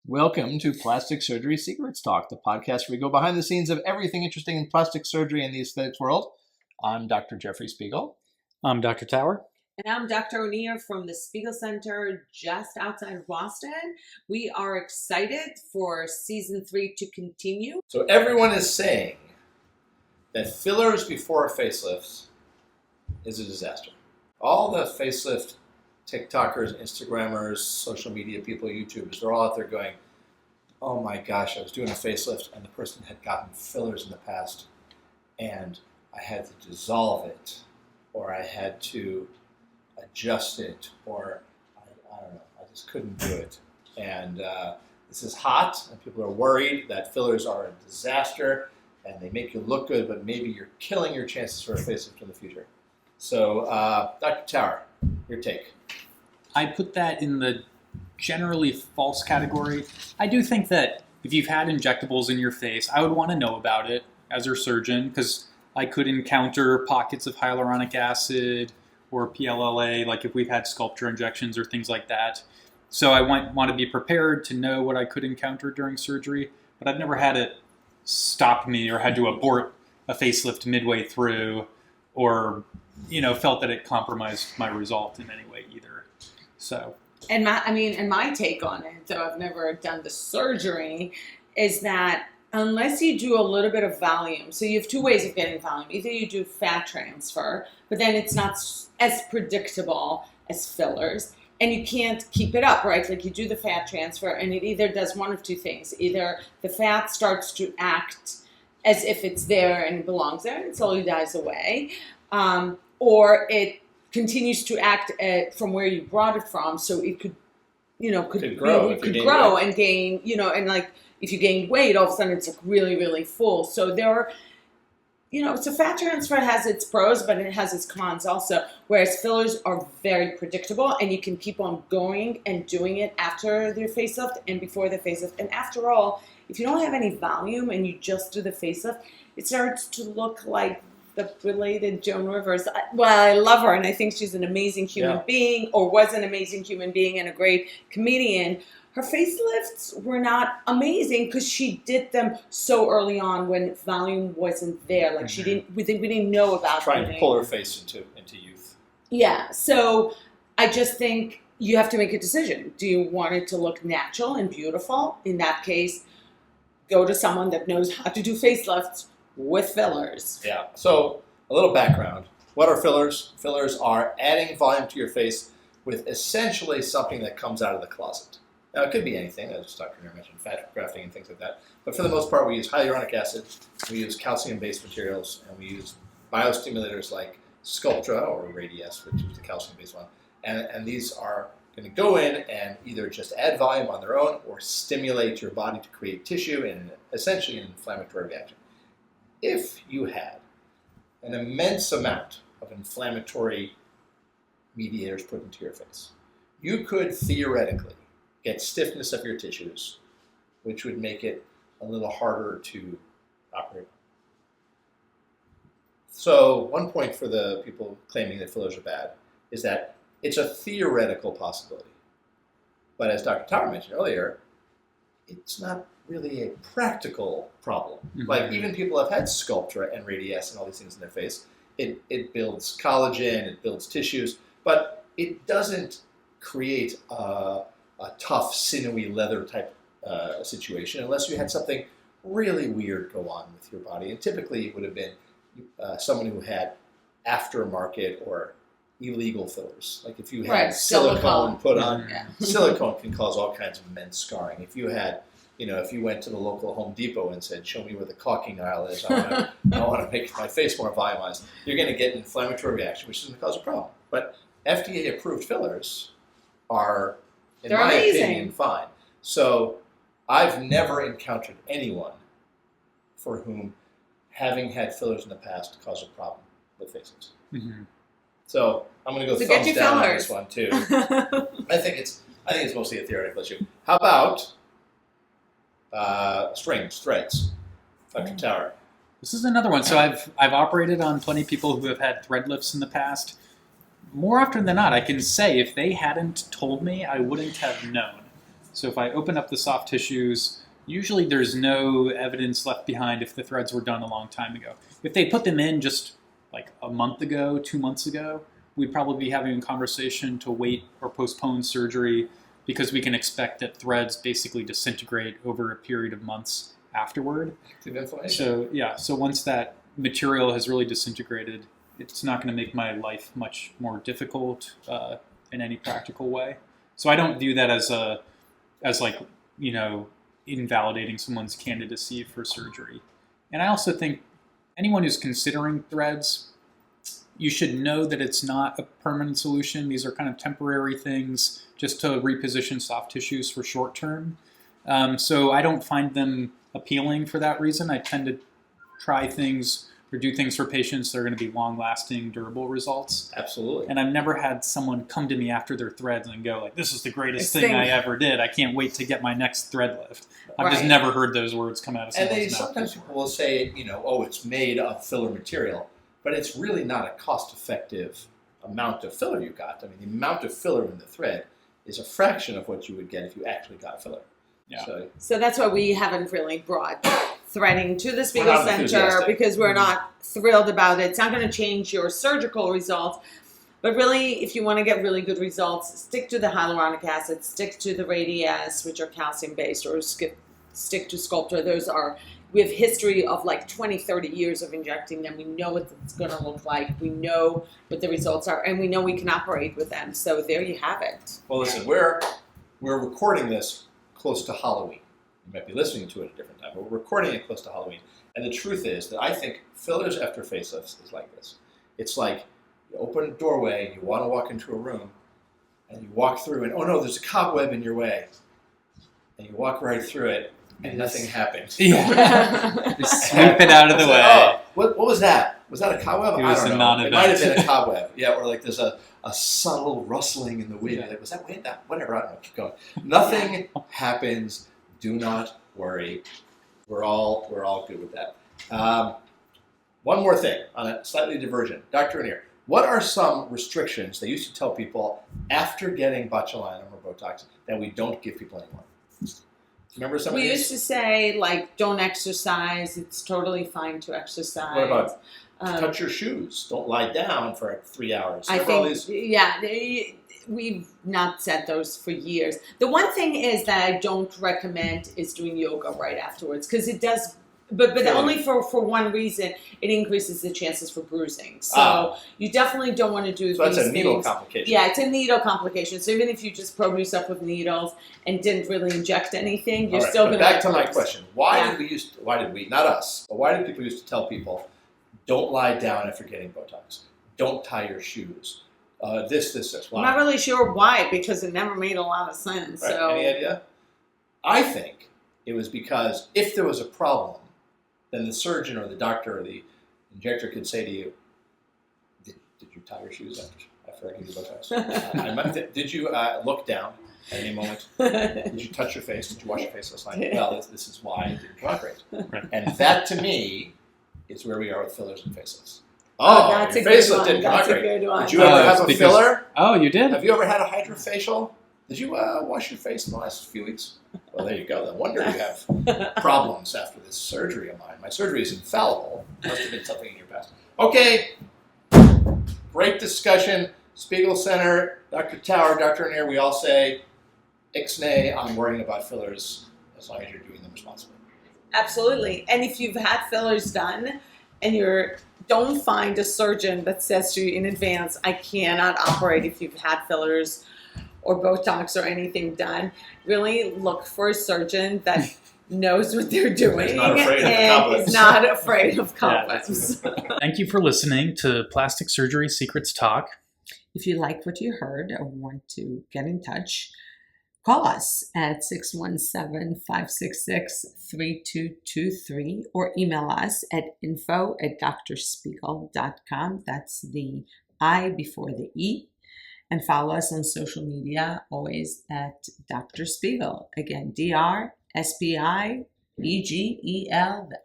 Welcome to Plastic Surgery Secrets Talk, the podcast where we go behind the scenes of everything interesting in plastic surgery and the aesthetics world. I'm Dr. Jeffrey Spiegel. I'm Dr. Tower. And I'm Dr. O'Neill from the Spiegel Center just outside of Boston. We are excited for season 3 to continue. So everyone is saying that fillers before facelifts is a disaster. All the facelift TikTokers, Instagrammers, social media people, YouTubers, they're all out there going, oh my gosh, I was doing a facelift and the person had gotten fillers in the past and I had to dissolve it or I had to adjust it or I don't know, I just couldn't do it. And this is hot and people are worried that fillers are a disaster and they make you look good, but maybe you're killing your chances for a facelift in the future. So, Dr. Tower, your take. I put that in the generally false category. I do think that if you've had injectables in your face, I would want to know about it as your surgeon because I could encounter pockets of hyaluronic acid or PLLA, like if we've had sculpture injections or things like that. So I want to be prepared to know what I could encounter during surgery, but I've never had it stop me or had to abort a facelift midway through or felt that it compromised my result in any way either. So, And my take on it, though I've never done the surgery, is that unless you do a little bit of volume, so you have two ways of getting volume. Either you do fat transfer, but then it's not as predictable as fillers, and you can't keep it up, right? Like you do the fat transfer, and it either does one of two things. Either the fat starts to act as if it's there and it belongs there, and it slowly dies away, or it continues to act from where you brought it from, so it could grow and gain, and like if you gain weight, all of a sudden it's like really, really full. So there are, so fat transfer has its pros, but it has its cons also. Whereas fillers are very predictable, and you can keep on going and doing it after the facelift and before the facelift. And after all, if you don't have any volume and you just do the facelift, it starts to look like the related Joan Rivers. Well, I love her, and I think she's an amazing human being, or was an amazing human being and a great comedian. Her facelifts were not amazing because she did them so early on when volume wasn't there. Like we didn't know about trying to pull her face into youth. Yeah, so I just think you have to make a decision. Do you want it to look natural and beautiful? In that case, go to someone that knows how to do facelifts with fillers. Yeah, so a little background. What are fillers? Fillers are adding volume to your face with essentially something that comes out of the closet. Now, it could be anything, as Dr. Nair mentioned, fat grafting and things like that. But for the most part, we use hyaluronic acid, we use calcium-based materials, and we use biostimulators like Sculptra or Radiesse, which is the calcium-based one. And these are going to go in and either just add volume on their own or stimulate your body to create tissue in essentially an inflammatory reaction. If you had an immense amount of inflammatory mediators put into your face, you could theoretically get stiffness of your tissues, which would make it a little harder to operate on. So one point for the people claiming that fillers are bad is that it's a theoretical possibility. But as Dr. Tower mentioned earlier, it's not really a practical problem. Mm-hmm. Like even people have had Sculptra and Radiesse and all these things in their face. It builds collagen, it builds tissues, but it doesn't create a tough, sinewy leather type situation unless you had something really weird go on with your body. And typically it would have been someone who had aftermarket or illegal fillers. Like if you had silicone put on, silicone can cause all kinds of immense scarring. If you had, if you went to the local Home Depot and said, show me where the caulking aisle is, I want to make my face more volumized, you're going to get an inflammatory reaction, which is going to cause a problem. But FDA-approved fillers are, in my opinion, fine. So I've never encountered anyone for whom having had fillers in the past caused a problem with faces. Mm-hmm. So I'm going to go thumbs down on this one too. I think it's mostly a theoretical issue. How about strings, threads, Dr. Tower? This is another one. So I've operated on plenty of people who have had thread lifts in the past. More often than not, I can say if they hadn't told me, I wouldn't have known. So if I open up the soft tissues, usually there's no evidence left behind if the threads were done a long time ago. If they put them in just like a month ago, 2 months ago, we'd probably be having a conversation to wait or postpone surgery because we can expect that threads basically disintegrate over a period of months afterward. Active inflammation. So yeah, so once that material has really disintegrated, it's not going to make my life much more difficult in any practical way. So I don't view that as like, you know, invalidating someone's candidacy for surgery. And I also think anyone who's considering threads, you should know that it's not a permanent solution. These are kind of temporary things just to reposition soft tissues for short term. So I don't find them appealing for that reason. I tend to try things or do things for patients that are going to be long-lasting, durable results. Absolutely. And I've never had someone come to me after their threads and go like, this is the greatest thing I ever did. I can't wait to get my next thread lift. I've just never heard those words come out of someone's mouth. Sometimes people will say, you know, oh, it's made of filler material, but it's really not a cost-effective amount of filler you got. I mean, the amount of filler in the thread is a fraction of what you would get if you actually got filler. Yeah. So that's why we haven't really brought threading to the Spiegel Center, because we're not thrilled about it. It's not going to change your surgical results. But really, if you want to get really good results, stick to the hyaluronic acid, stick to the Radius, which are calcium-based, or stick to Sculptra. We have history of like 20, 30 years of injecting them. We know what it's going to look like. We know what the results are, and we know we can operate with them. So there you have it. Well, listen, we're recording this close to Halloween. You might be listening to it at a different time, but we're recording it close to Halloween. And the truth is that I think fillers after facelifts is like this. It's like you open a doorway and you want to walk into a room, and you walk through, and oh no, there's a cobweb in your way. And you walk right through it, and nothing happens. Yeah. Just sweep it out of the way. Oh, what was that? Was that a cobweb? It was I don't a know. non-event. It might have been a cobweb. Yeah, or like there's a subtle rustling in the wind. Yeah. Like, was that wind? Whatever, I don't know. Keep going. Nothing happens. Do not worry. We're all good with that. One more thing on a slightly diversion. Dr. Rainier, what are some restrictions they used to tell people after getting botulinum or Botox that we don't give people anymore? Remember some of these? We used to say, like, don't exercise. It's totally fine to exercise. What about touch your shoes? Don't lie down for 3 hours. I think, we've not said those for years. The one thing is that I don't recommend is doing yoga right afterwards, because it does, but only for one reason. It increases the chances for bruising. So you definitely don't want to do these things. So that's a needle complication. Yeah, it's a needle complication. So even if you just probe yourself with needles and didn't really inject anything, you're still going to. Back to my question: Why did we? Not us, but why did people used to tell people, don't lie down after getting Botox, don't tie your shoes, this? Why? I'm not really sure why, because it never made a lot of sense. Right. So any idea? I think it was because if there was a problem, then the surgeon or the doctor or the injector could say to you, did you tie your shoes after I gave you Botox? Did you look down at any moment? Did you touch your face? Did you wash your face last night? Well, this is why it didn't cooperate. Right. And that, to me, is where we are with fillers and facelifts. that's your a good facelift one. didn't That's a cooperate. good one. Did you ever have a filler? Oh, you did? Have you ever had a hydrofacial? Did you wash your face in the last few weeks? Well, there you go. No wonder you have problems after this surgery of mine. My surgery is infallible. Must have been something in your past. Okay. Great discussion. Spiegel Center, Dr. Tower, Dr. Rainier, we all say, ixnay on worrying about fillers as long as you're doing them responsibly. Absolutely. And if you've had fillers done and don't find a surgeon that says to you in advance, I cannot operate if you've had fillers or Botox or anything done. Really look for a surgeon that knows what they're doing and is not afraid of cobwebs. Thank you for listening to Plastic Surgery Secrets Talk. If you like what you heard or want to get in touch, call us at 617-566-3223 or email us at info@drspiegel.com. That's the I before the E. And follow us on social media, always at Dr. Spiegel. Again, DrSpiegel, the